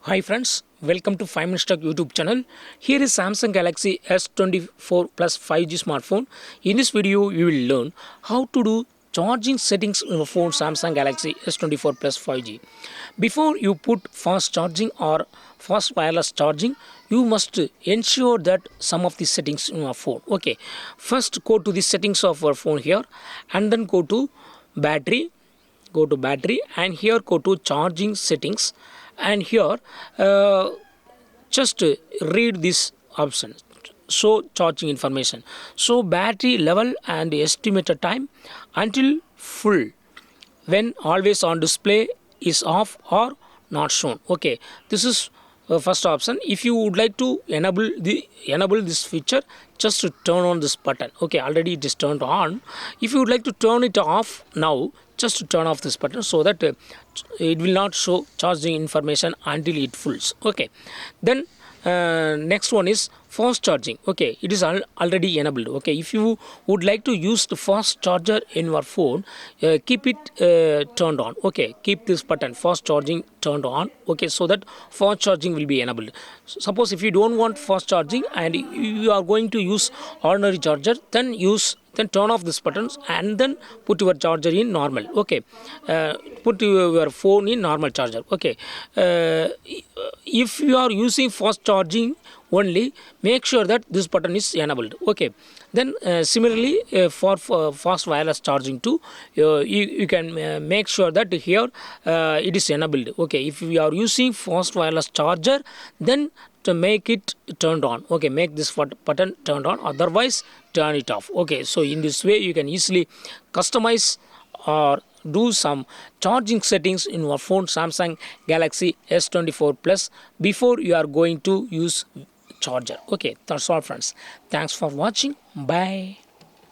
Hi friends, welcome to 5 Minutes Tech YouTube channel. Here is Samsung Galaxy S24 Plus 5G smartphone. In this video, you will learn how to do charging settings in your phone Samsung Galaxy S24 Plus 5G. Before you put fast charging or fast wireless charging, you must ensure that some of the settings in your phone. Okay, first go to the settings of your phone here and then go to battery and here go to charging settings and here just read this option, show charging information, so battery level and estimated time until full, when always on display is off or not shown. Okay, this is first option. If you would like to enable this feature, just to turn on this button. Okay, already it is turned on. If you would like to turn it off now, just to turn off this button so that it will not show charging information until it fulls. Okay, then next one is fast charging. Okay, it is already enabled. Okay, if you would like to use the fast charger in your phone, keep it turned on. Okay, keep this button fast charging turned on. Okay, so that fast charging will be enabled. Suppose if you don't want fast charging and you are going to use ordinary charger, then turn off this buttons and then put your charger in normal. Okay, put your phone in normal charger. Okay, if you are using fast charging only, make sure that this button is enabled. Okay, then similarly for fast wireless charging too, you can make sure that here it is enabled. Okay, if you are using fast wireless charger, then to make it turned on. Okay, make this button turned on, otherwise turn it off. Okay, so in this way you can easily customize or do some charging settings in your phone Samsung Galaxy S24 Plus before you are going to use charger. Okay, that's all friends. Thanks for watching. Bye.